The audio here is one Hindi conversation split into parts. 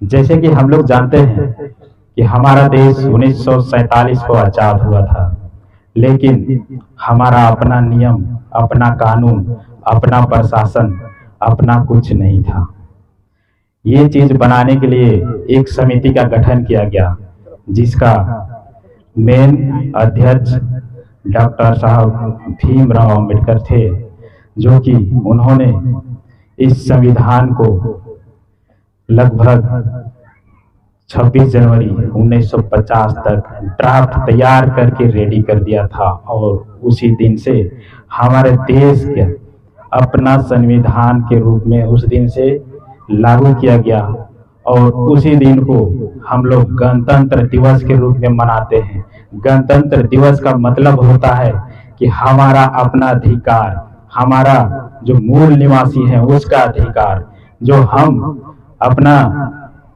जैसे कि हम लोग जानते हैं कि हमारा देश 1947 को आजाद हुआ था, लेकिन हमारा अपना नियम, अपना कानून, अपना प्रशासन, अपना कुछ नहीं था। ये चीज बनाने के लिए एक समिति का गठन किया गया, जिसका मेन अध्यक्ष डॉक्टर साहब भीमराव अंबेडकर थे, जो कि उन्होंने इस संविधान को लगभग 26 जनवरी 1950 तक ड्राफ्ट तैयार करके रेडी कर दिया था, और उसी दिन से हमारे देश के अपना संविधान के रूप में उस दिन से लागू किया गया। और उसी दिन को हम लोग गणतंत्र दिवस के रूप में मनाते हैं। गणतंत्र दिवस का मतलब होता है कि हमारा अपना अधिकार, हमारा जो मूल निवासी है उसका अधिकार, जो हम अपना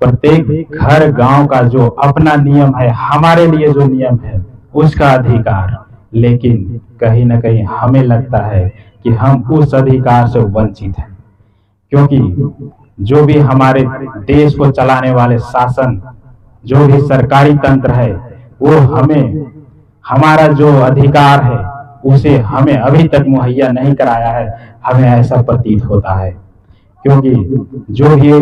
प्रत्येक घर गांव का जो अपना नियम है, हमारे लिए जो नियम है उसका अधिकार। लेकिन कहीं ना कहीं हमें लगता है कि हम उस अधिकार से वंचित हैं, क्योंकि जो भी हमारे देश को चलाने वाले शासन, जो भी सरकारी तंत्र है, वो हमें हमारा जो अधिकार है उसे हमें अभी तक मुहैया नहीं कराया है। हमें ऐसा प्रतीत होता है, क्योंकि जो भी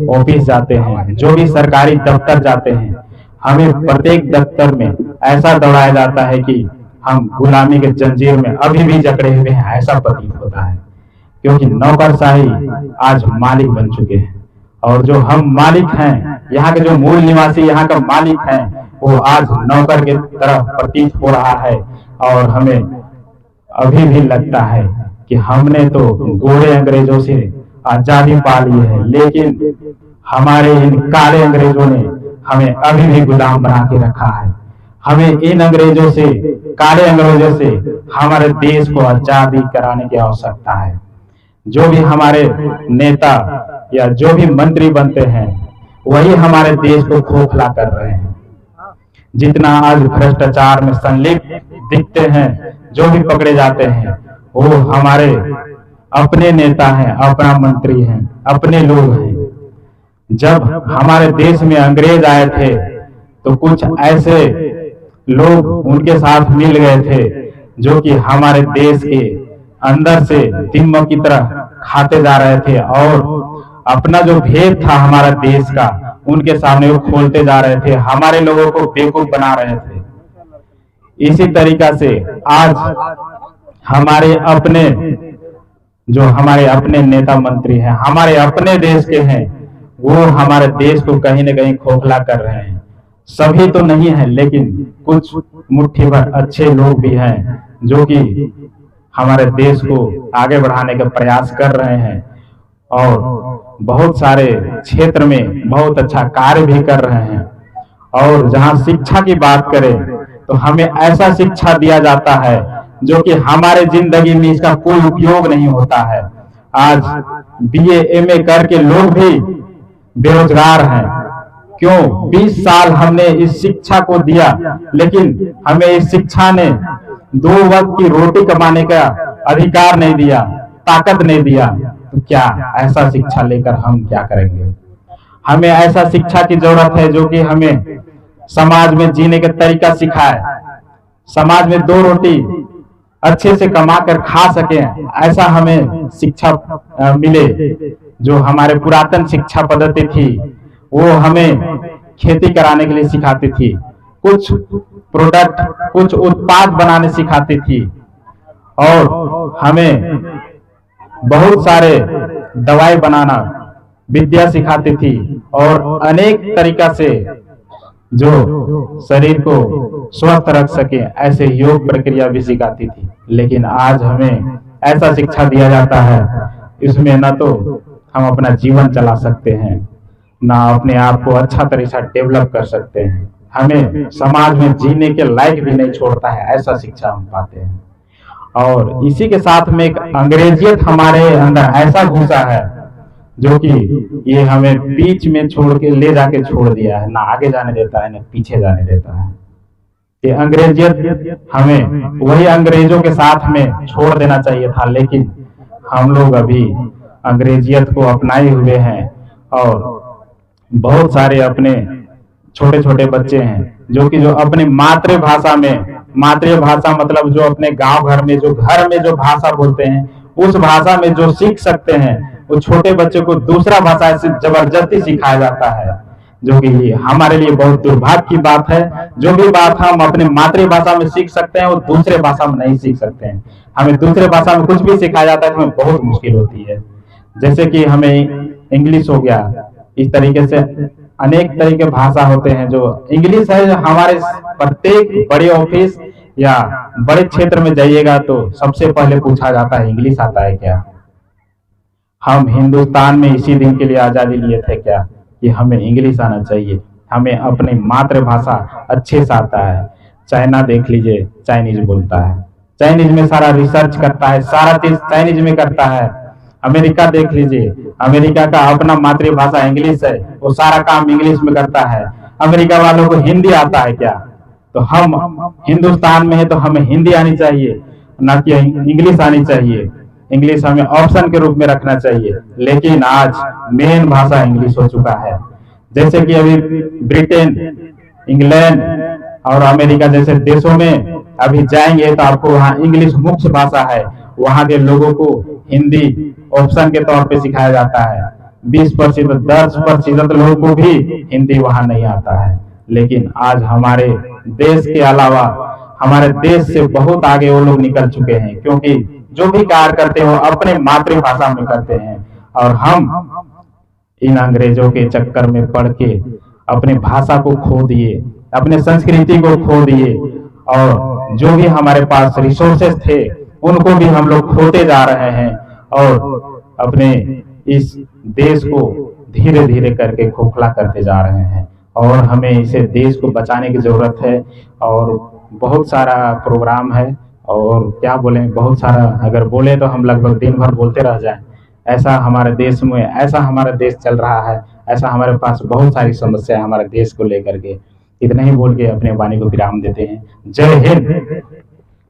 ऑफिस जाते हैं, जो भी सरकारी दफ्तर जाते हैं, हमें प्रत्येक दफ्तर में ऐसा दौड़ाया जाता है कि हम गुलामी के जंजीर में अभी भी जकड़े हुए हैं, ऐसा प्रतीत होता है। क्योंकि नौकरशाही आज मालिक बन चुके हैं, और जो हम मालिक हैं, यहाँ के जो मूल निवासी यहाँ का मालिक हैं, वो आज नौकर के तरफ प्रतीत हो रहा है। और हमें अभी भी लगता है कि हमने तो गोरे अंग्रेजों से आजादी पा ली है, लेकिन हमारे इन काले अंग्रेजों ने हमें अभी भी गुलाम बना के रखा है। हमें इन अंग्रेजों से, काले अंग्रेजों से हमारे देश को आजादी कराने की आवश्यकता है। जो भी हमारे नेता या जो भी मंत्री बनते हैं, वही हमारे देश को खोखला कर रहे हैं। जितना आज भ्रष्टाचार में संलिप्त दिखते हैं, जो भी पकड़े जाते हैं, वो हमारे अपने नेता हैं, अपना मंत्री हैं, अपने लोग हैं। जब हमारे देश में अंग्रेज आए थे तो कुछ ऐसे लोग उनके साथ मिल गए थे, जो कि हमारे देश के अंदर से दिम्म की तरह खाते जा रहे थे, और अपना जो भेद था हमारा देश का, उनके सामने वो खोलते जा रहे थे, हमारे लोगों को बेवकूफ बना रहे थे। इसी तरीका से आज हमारे अपने जो हमारे अपने नेता मंत्री हैं, हमारे अपने देश के हैं, वो हमारे देश को कहीं ना कहीं खोखला कर रहे हैं। सभी तो नहीं है, लेकिन कुछ मुट्ठी भर अच्छे लोग भी हैं, जो कि हमारे देश को आगे बढ़ाने का प्रयास कर रहे हैं, और बहुत सारे क्षेत्र में बहुत अच्छा कार्य भी कर रहे हैं। और जहां शिक्षा की बात करें तो हमें ऐसा शिक्षा दिया जाता है जो कि हमारे जिंदगी में इसका कोई उपयोग नहीं होता है। आज बीए एमए करके लोग भी बेरोजगार हैं। क्यों? 20 साल हमने इस शिक्षा को दिया, लेकिन हमें इस शिक्षा ने 2 वक्त की रोटी कमाने का अधिकार नहीं दिया, ताकत नहीं दिया। तो क्या ऐसा शिक्षा लेकर हम क्या करेंगे? हमें ऐसा शिक्षा की जरूरत है जो कि हमें समाज में जीने का तरीका सिखाए, समाज में 2 रोटी अच्छे से कमा कर खा सके, ऐसा हमें शिक्षा मिले। जो हमारे पुरातन शिक्षा पद्धति थी, वो हमें खेती कराने के लिए सिखाती थी, कुछ प्रोडक्ट, कुछ उत्पाद बनाने सिखाती थी, और हमें बहुत सारे दवाई बनाना विद्या सिखाती थी, और अनेक तरीका से जो शरीर को स्वस्थ रख सके ऐसे योग प्रक्रिया भी सिखाती थी। लेकिन आज हमें ऐसा शिक्षा दिया जाता है, इसमें न तो हम अपना जीवन चला सकते हैं, ना अपने आप को अच्छा तरीका डेवलप कर सकते हैं। हमें समाज में जीने के लायक भी नहीं छोड़ता है, ऐसा शिक्षा हम पाते हैं। और इसी के साथ में एक अंग्रेजियत हमारे अंदर ऐसा घुसा है, जो कि ये हमें बीच में छोड़ के ले जाके छोड़ दिया है, ना आगे जाने देता है, ना पीछे जाने देता है। ये अंग्रेजियत हमें वही अंग्रेजों के साथ में छोड़ देना चाहिए था, लेकिन हम लोग अभी अंग्रेजियत को अपनाए हुए हैं, और बहुत सारे अपने छोटे छोटे बच्चे हैं जो अपने मातृभाषा में, मातृभाषा मतलब जो अपने गांव घर में जो भाषा बोलते हैं उस भाषा में जो सीख सकते हैं, वो छोटे बच्चे को दूसरा भाषा से जबरदस्ती सिखाया जाता है, जो कि हमारे लिए बहुत दुर्भाग्य की बात है। जो भी बात हम अपने मातृभाषा में सीख सकते हैं वो दूसरे भाषा में नहीं सीख सकते हैं। हमें दूसरे भाषा में कुछ भी सिखाया जाता है तो हमें बहुत मुश्किल होती है। जैसे कि हमें इंग्लिश हो गया, इस तरीके से अनेक तरह के भाषा होते हैं। जो इंग्लिश है, हमारे प्रत्येक बड़े ऑफिस या बड़े क्षेत्र में जाइएगा तो सबसे पहले पूछा जाता है इंग्लिश आता है क्या। हम हिंदुस्तान में इसी दिन के लिए आजादी लिए थे क्या कि हमें इंग्लिश आना चाहिए, हमें अपनी मातृभाषा अच्छे से आता है। चाइना देख लीजिए, चाइनीज बोलता है, चाइनीज में सारा रिसर्च करता है, सारा चीज चाइनीज में करता है। अमेरिका देख लीजिए, अमेरिका का अपना मातृभाषा इंग्लिश है, वो सारा काम इंग्लिश में करता है। अमेरिका वालों को हिंदी आता है क्या? तो हम हिंदुस्तान में है तो हमें हिंदी आनी चाहिए, ना कि इंग्लिश आनी चाहिए। इंग्लिश हमें ऑप्शन के रूप में रखना चाहिए, लेकिन आज मेन भाषा इंग्लिश हो चुका है। जैसे कि अभी ब्रिटेन, इंग्लैंड और अमेरिका जैसे देशों में अभी जाएंगे तो आपको वहाँ इंग्लिश मुख्य भाषा है, वहाँ के लोगों को हिंदी ऑप्शन के तौर पे सिखाया जाता है। 20%, 10% लोगों को भी हिंदी वहाँ नहीं आता है। लेकिन आज हमारे देश के अलावा हमारे देश से बहुत आगे वो लोग निकल चुके हैं, क्योंकि जो भी कार्य करते हो अपने मातृभाषा में करते हैं। और हम इन अंग्रेजों के चक्कर में पड़ के अपनी भाषा को खो दिए, अपने संस्कृति को खो दिए, और जो भी हमारे पास रिसोर्सेस थे उनको भी हम लोग खोते जा रहे हैं, और अपने इस देश को धीरे धीरे करके खोखला करते जा रहे हैं। और हमें इसे देश को बचाने की जरूरत है, और बहुत सारा प्रोग्राम है, और क्या बोलें, बहुत सारा अगर बोले तो हम लगभग दिन भर बोलते रह जाएं। ऐसा हमारे देश में, ऐसा हमारा देश चल रहा है, ऐसा हमारे पास बहुत सारी समस्या है हमारे देश को लेकर के। इतना ही बोल के अपने वाणी को विराम देते हैं। जय हिंद।